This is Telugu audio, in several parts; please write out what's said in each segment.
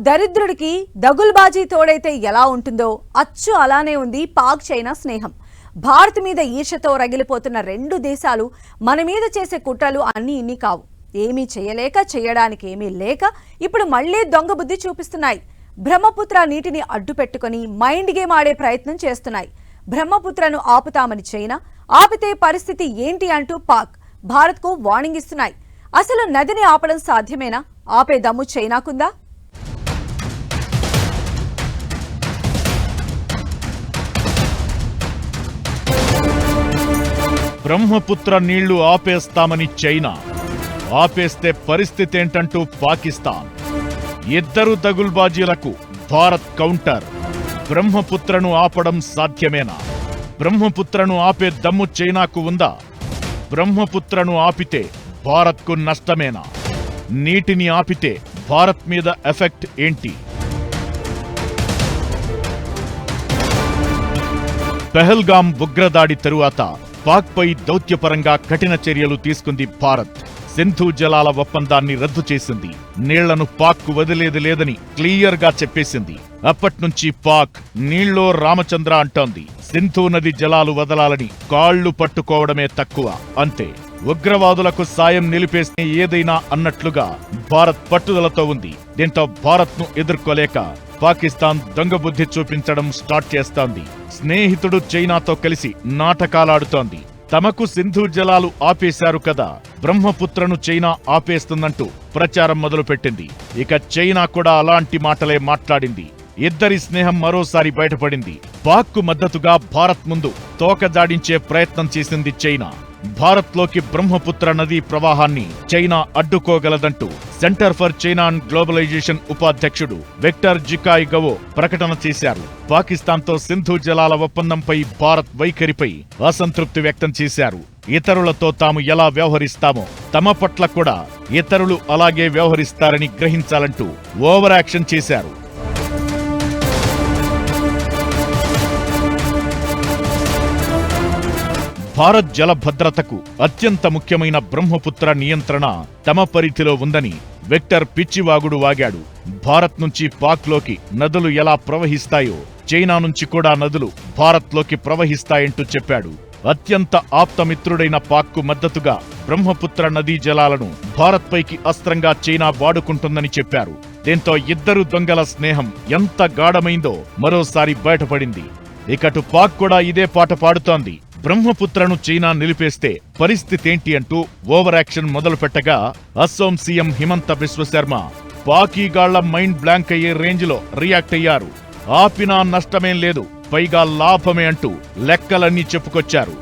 దరిద్రుడికి దగుల్బాజీ తోడైతే ఎలా ఉంటుందో అచ్చు అలానే ఉంది పాక్ చైనా స్నేహం. భారత్ మీద ఈర్ష్యతో రగిలిపోతున్న రెండు దేశాలు మన మీద చేసే కుట్రలు అన్నీ ఇన్ని కావు. ఏమీ చేయలేక చేయడానికి ఏమీ లేక ఇప్పుడు మళ్లీ దొంగ బుద్ధి చూపిస్తున్నాయి. బ్రహ్మపుత్ర నీటిని అడ్డు పెట్టుకుని మైండ్ గేమ్ ఆడే ప్రయత్నం చేస్తున్నాయి. బ్రహ్మపుత్రను ఆపుతామని చైనా, ఆపితే పరిస్థితి ఏంటి అంటూ పాక్ భారత్కు వార్నింగ్ ఇస్తున్నాయి. అసలు నదిని ఆపడం సాధ్యమేనా? ఆపే దమ్ము చైనాకుందా? బ్రహ్మపుత్ర నీళ్లు ఆపేస్తామని చైనా, ఆపేస్తే పరిస్థితి ఏంటంటూ పాకిస్తాన్. ఇద్దరు దగుల్బాజీలకు భారత్ కౌంటర్. బ్రహ్మపుత్రను ఆపడం సాధ్యమేనా? బ్రహ్మపుత్రను ఆపే దమ్ము చైనాకు ఉందా? బ్రహ్మపుత్రను ఆపితే భారత్కు నష్టమేనా? నీటిని ఆపితే భారత్ మీద ఎఫెక్ట్ ఏంటి? పెహల్గాం ఉగ్రదాడి తరువాత పాక్పై దౌత్యపరంగా కఠిన చర్యలు తీసుకుంది భారత్. సింధు జలాల ఒప్పందాన్ని రద్దు చేసింది. నీళ్లను పాక్కు వదిలేది లేదని క్లియర్ గా చెప్పేసింది. అప్పట్నుంచి పాక్ నీళ్ళో రామచంద్ర అంటోంది. సింధు నది జలాలు వదలాలని కాళ్లు పట్టుకోవడమే తక్కువ, అంతే. ఉగ్రవాదులకు సాయం నిలిపేస్తే ఏదైనా అన్నట్లుగా భారత్ పట్టుదలతో ఉంది. దీంతో భారత్ ను ఎదుర్కోలేక పాకిస్తాన్ దొంగబుద్ధి చూపించడం స్టార్ట్ చేస్తోంది. స్నేహితుడు చైనాతో కలిసి నాటకాలాడుతోంది. తమకు సింధు జలాలు ఆపేశారు కదా, బ్రహ్మపుత్రను చైనా ఆపేస్తుందంటూ ప్రచారం మొదలుపెట్టింది. ఇక చైనా కూడా అలాంటి మాటలే మాట్లాడింది. ఇద్దరి స్నేహం మరోసారి బయటపడింది. పాక్కు మద్దతుగా భారత్ ముందు తోకజాడించే ప్రయత్నం చేసింది చైనా. భారత్లోకి బ్రహ్మపుత్ర నదీ ప్రవాహాన్ని చైనా అడ్డుకోగలదంటూ centre for China and globalisation ఉపాధ్యక్షుడు విక్టర్ జికాయ్ గవో ప్రకటన చేశారు. పాకిస్తాన్తో సింధు జలాల ఒప్పందంపై భారత్ వైఖరిపై అసంతృప్తి వ్యక్తం చేశారు. ఇతరులతో తాము ఎలా వ్యవహరిస్తామో తమ పట్ల కూడా ఇతరులు అలాగే వ్యవహరిస్తారని గ్రహించాలంటూ ఓవర్ యాక్షన్ చేశారు. భారత్ జల భద్రతకు అత్యంత ముఖ్యమైన బ్రహ్మపుత్ర నియంత్రణ తమ పరిధిలో ఉందని విక్టర్ పిచ్చివాగుడు వాగాడు. భారత్ నుంచి పాక్లోకి నదులు ఎలా ప్రవహిస్తాయో చైనా నుంచి కూడా నదులు భారత్లోకి ప్రవహిస్తాయంటూ చెప్పాడు. అత్యంత ఆప్తమిత్రుడైన పాక్కు మద్దతుగా బ్రహ్మపుత్ర నదీ జలాలను భారత్పైకి అస్త్రంగా చైనా వాడుకుంటుందని చెప్పారు. దీంతో ఇద్దరు దొంగల స్నేహం ఎంత గాఢమైందో మరోసారి బయటపడింది. ఇకటు పాక్ కూడా ఇదే పాట పాడుతోంది. బ్రహ్మపుత్రను చైనా నిలిపేస్తే పరిస్థితేంటి అంటూ ఓవర్ యాక్షన్ మొదలుపెట్టగా అస్సోం సీఎం హిమంత బిశ్వశర్మ పాకీగాళ్ల మైండ్ బ్లాంక్ అయ్యే రేంజ్ లో రియాక్ట్ అయ్యారు. ఆపినా నష్టమేం లేదు, పైగా లాభమే అంటూ లెక్కలన్నీ చెప్పుకొచ్చారు.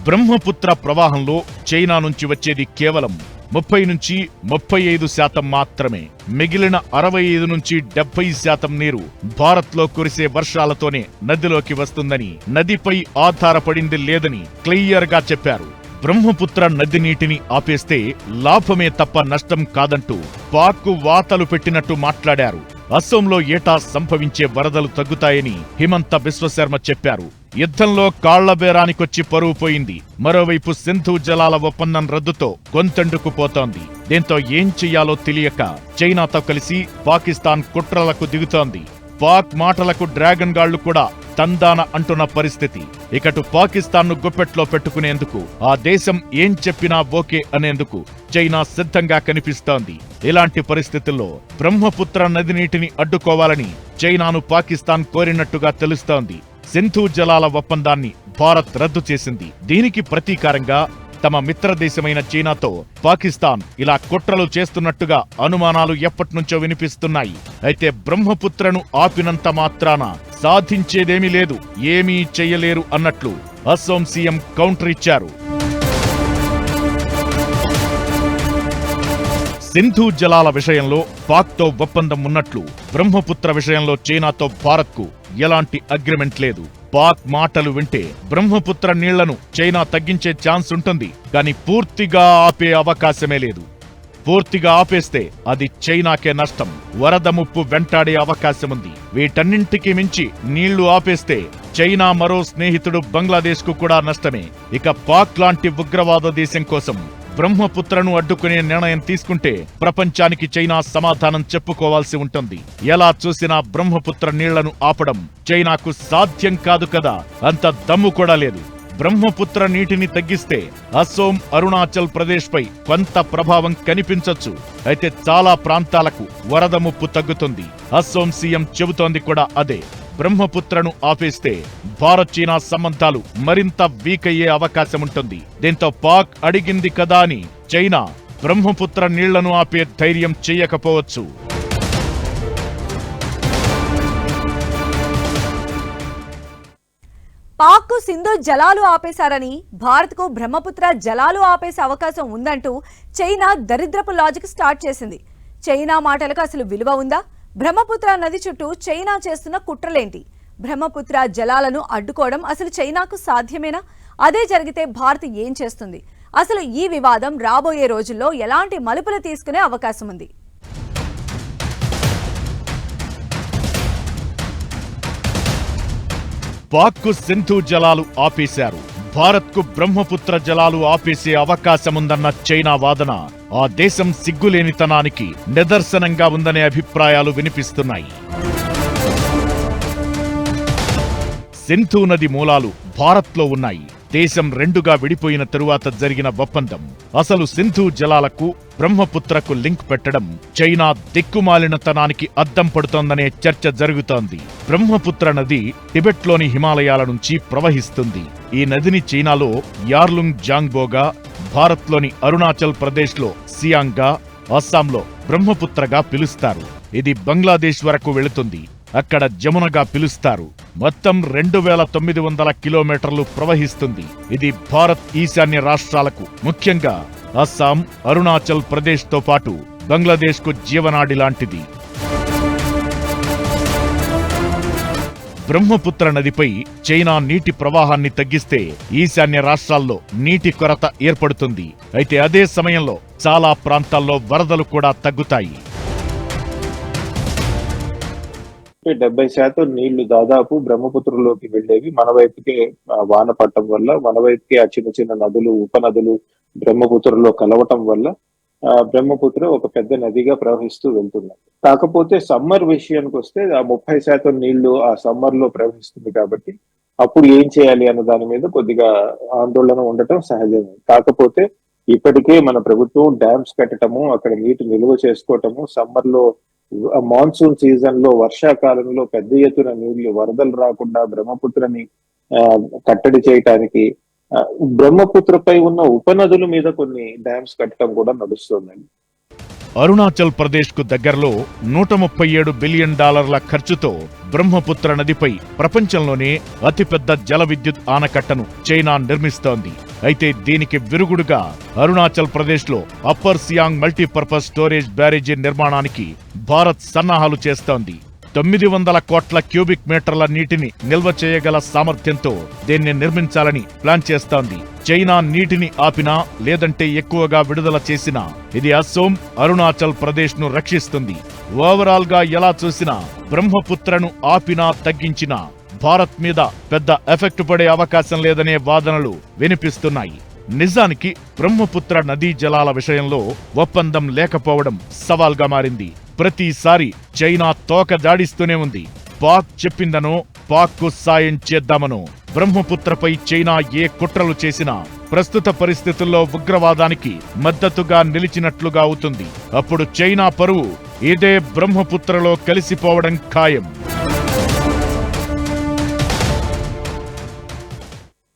బ్రహ్మపుత్ర ప్రవాహంలో చైనా నుంచి వచ్చేది కేవలం 30 నుంచి 35% మాత్రమే. మిగిలిన 65 నుంచి 70% నీరు భారత్లో కురిసే వర్షాలతోనే నదిలోకి వస్తుందని, నదిపై ఆధారపడింది లేదని క్లియర్ గా చెప్పారు. బ్రహ్మపుత్ర నది నీటిని ఆపేస్తే లాభమే తప్ప నష్టం కాదంటూ పాక్కు వాతలు పెట్టినట్టు మాట్లాడారు. అస్సోంలో ఏటా సంభవించే వరదలు తగ్గుతాయని హిమంత బిశ్వశర్మ చెప్పారు. యుద్ధంలో కాళ్లబేరానికొచ్చి పరువు పోయింది. మరోవైపు సింధు జలాల ఒప్పందం రద్దుతో గొంతెండుకుపోతోంది. దీంతో ఏం చెయ్యాలో తెలియక చైనాతో కలిసి పాకిస్తాన్ కుట్రలకు దిగుతోంది. పాక్ మాటలకు డ్రాగన్ గాళ్లు కూడా తందాన అంటున్న పరిస్థితి. ఇకటు పాకిస్తాన్ను గుప్పెట్లో పెట్టుకునేందుకు ఆ దేశం ఏం చెప్పినా ఓకే అనేందుకు చైనా సిద్ధంగా కనిపిస్తోంది. ఇలాంటి పరిస్థితుల్లో బ్రహ్మపుత్ర నది నీటిని అడ్డుకోవాలని చైనాను పాకిస్తాన్ కోరినట్టుగా తెలుస్తోంది. సింధు జలాల ఒప్పందాన్ని భారత్ రద్దు చేసింది. దీనికి ప్రతీకారంగా తమ మిత్రదేశమైన చైనాతో పాకిస్తాన్ ఇలా కుట్రలు చేస్తున్నట్టుగా అనుమానాలు ఎప్పటినుంచో వినిపిస్తున్నాయి. అయితే బ్రహ్మపుత్రను ఆపినంత మాత్రాన సాధించేదేమీ లేదు, ఏమీ చెయ్యలేరు అన్నట్లు అస్సోం సీఎం కౌంటర్ ఇచ్చారు. సింధు జలాల విషయంలో పాక్తో ఒప్పందం ఉన్నట్లు బ్రహ్మపుత్ర విషయంలో చైనాతో భారత్కు ఎలాంటి అగ్రిమెంట్ లేదు. పాక్ మాటలు వింటే బ్రహ్మపుత్ర నీళ్లను చైనా తగ్గించే ఛాన్స్ ఉంటుంది, కానీ పూర్తిగా ఆపే అవకాశమే లేదు. పూర్తిగా ఆపేస్తే అది చైనాకే నష్టం, వరద ముప్పు వెంటాడే అవకాశముంది. వీటన్నింటికి మించి నీళ్లు ఆపేస్తే చైనా మరో స్నేహితుడు బంగ్లాదేశ్ కు కూడా నష్టమే. ఇక పాక్ లాంటి ఉగ్రవాద దేశం కోసం బ్రహ్మపుత్రను అడ్డుకునే నిర్ణయం తీసుకుంటే ప్రపంచానికి చైనా సమాధానం చెప్పుకోవాల్సి ఉంటుంది. ఎలా చూసినా బ్రహ్మపుత్ర నీళ్లను ఆపడం చైనాకు సాధ్యం కాదు కదా, అంత దమ్ము కూడా లేదు. బ్రహ్మపుత్ర నీటిని తగ్గిస్తే అస్సోం, అరుణాచల్ ప్రదేశ్ పై కొంత ప్రభావం కనిపించొచ్చు. అయితే చాలా ప్రాంతాలకు వరద ముప్పు తగ్గుతుంది. అస్సోం సీఎం చెబుతోంది కూడా అదే. బ్రహ్మపుత్రను ఆపేస్తే భారత్ చైనా సంబంధాలు మరింత వీక్ అయ్యే అవకాశముంటుంది. దీంతో పాక్ అడిగింది కదా అని చైనా బ్రహ్మపుత్ర నీళ్లను ఆపే ధైర్యం చెయ్యకపోవచ్చు. పాక్కు సింధు జలాలు ఆపేశారని భారత్కు బ్రహ్మపుత్ర జలాలు ఆపేసే అవకాశం ఉందంటూ చైనా దరిద్రపు లాజిక్ స్టార్ట్ చేసింది. చైనా మాటలకు అసలు విలువ ఉందా? బ్రహ్మపుత్ర నది చుట్టూ చైనా చేస్తున్న కుట్రలేంటి? బ్రహ్మపుత్ర జలాలను అడ్డుకోవడం అసలు చైనాకు సాధ్యమేనా? అదే జరిగితే భారత్ ఏం చేస్తుంది? అసలు ఈ వివాదం రాబోయే రోజుల్లో ఎలాంటి మలుపులు తీసుకునే అవకాశం ఉంది? పాక్కు సింధు జలాలు ఆపేశారు, భారత్కు బ్రహ్మపుత్ర జలాలు ఆపేసే అవకాశముందన్న చైనా వాదన ఆ దేశం సిగ్గులేనితనానికి నిదర్శనంగా ఉందనే అభిప్రాయాలు వినిపిస్తున్నాయి. సింధు నది మూలాలు భారత్లో ఉన్నాయి. దేశం రెండుగా విడిపోయిన తరువాత జరిగిన ఒప్పందం. అసలు సింధు జలాలకు బ్రహ్మపుత్రకు లింక్ పెట్టడం చైనా దిక్కుమాలినతనానికి అద్దం పడుతోందనే చర్చ జరుగుతోంది. బ్రహ్మపుత్ర నది టిబెట్లోని హిమాలయాల నుంచి ప్రవహిస్తుంది. ఈ నదిని చైనాలో యార్లుంగ్ జాంగ్బోగా, భారత్లోని అరుణాచల్ ప్రదేశ్లో సియాంగ్గా, అస్సాంలో బ్రహ్మపుత్రగా పిలుస్తారు. ఇది బంగ్లాదేశ్ వరకు వెళుతుంది. అక్కడ జమునగా పిలుస్తారు. మొత్తం 2900 కిలోమీటర్లు ప్రవహిస్తుంది. ఇది భారత్ ఈశాన్య రాష్ట్రాలకు, ముఖ్యంగా అస్సాం, అరుణాచల్ ప్రదేశ్తో పాటు బంగ్లాదేశ్కు జీవనాడి లాంటిది. బ్రహ్మపుత్ర నదిపై చైనా నీటి ప్రవాహాన్ని తగ్గిస్తే ఈశాన్య రాష్ట్రాల్లో నీటి కొరత ఏర్పడుతుంది. అయితే అదే సమయంలో చాలా ప్రాంతాల్లో వరదలు కూడా తగ్గుతాయి. 70% నీళ్లు దాదాపు బ్రహ్మపుత్రలోకి వెళ్లేవి మన వైపుకే వాన పట్టడం వల్ల, మన వైపుకే ఆ చిన్న చిన్న నదులు, ఉపనదులు బ్రహ్మపుత్రలో కలవటం వల్ల బ్రహ్మపుత్ర ఒక పెద్ద నదిగా ప్రవహిస్తూ వెళ్తున్నాయి. కాకపోతే సమ్మర్ విషయానికి వస్తే ఆ 30% నీళ్లు ఆ సమ్మర్ లో ప్రవహిస్తుంది కాబట్టి అప్పుడు ఏం చేయాలి అన్న దాని మీద కొద్దిగా ఆందోళన ఉండటం సహజమే. కాకపోతే ఇప్పటికే మన ప్రభుత్వం డ్యామ్స్ కట్టడము, అక్కడ నీటి నిల్వ చేసుకోవటము, సమ్మర్ లో మాన్సూన్ సీజన్ లో వర్షాకాలంలో పెద్ద ఎత్తున నీళ్లు, వరదలు రాకుండా బ్రహ్మపుత్రని కట్టడి చేయటానికి బ్రహ్మపుత్రపై ఉన్న ఉపనదుల మీద కొన్ని డ్యామ్స్ కట్టడం కూడా నడుస్తుందండి. అరుణాచల్ ప్రదేశ్ కు దగ్గరలో $137 బిలియన్ ఖర్చుతో బ్రహ్మపుత్ర నదిపై ప్రపంచంలోనే అతిపెద్ద జల విద్యుత్ ఆనకట్టను చైనా నిర్మిస్తోంది. అయితే దీనికి విరుగుడుగా అరుణాచల్ ప్రదేశ్ లో అప్పర్ సియాంగ్ మల్టీపర్పస్ స్టోరేజ్ బ్యారేజీ నిర్మాణానికి భారత్ సన్నాహాలు చేస్తోంది. 900 కోట్ల క్యూబిక్ మీటర్ల నీటిని నిల్వ చేయగల సామర్థ్యంతో దీన్ని నిర్మించాలని ప్లాన్ చేస్తోంది. చైనా నీటిని ఆపినా, లేదంటే ఎక్కువగా విడుదల చేసినా ఇది అస్సోం, అరుణాచల్ ప్రదేశ్ ను రక్షిస్తుంది. ఓవరాల్ గా ఎలా చూసినా బ్రహ్మపుత్రను ఆపినా, తగ్గించినా భారత్ మీద పెద్ద ఎఫెక్ట్ పడే అవకాశం లేదనే వాదనలు వినిపిస్తున్నాయి. నిజానికి బ్రహ్మపుత్ర నదీ జలాల విషయంలో ఒప్పందం లేకపోవడం సవాల్గా మారింది. ప్రతిసారి చైనా తోక జాడిస్తూనే ఉంది. పాక్ చెప్పిందనో, పాక్కు సాయం చేద్దామనో బ్రహ్మపుత్రపై చైనా ఏ కుట్రలు చేసినా ప్రస్తుత పరిస్థితుల్లో ఉగ్రవాదానికి మద్దతుగా నిలిచినట్లుగా అవుతుంది. అప్పుడు చైనా పరువు ఇదే బ్రహ్మపుత్రలో కలిసిపోవడం ఖాయం.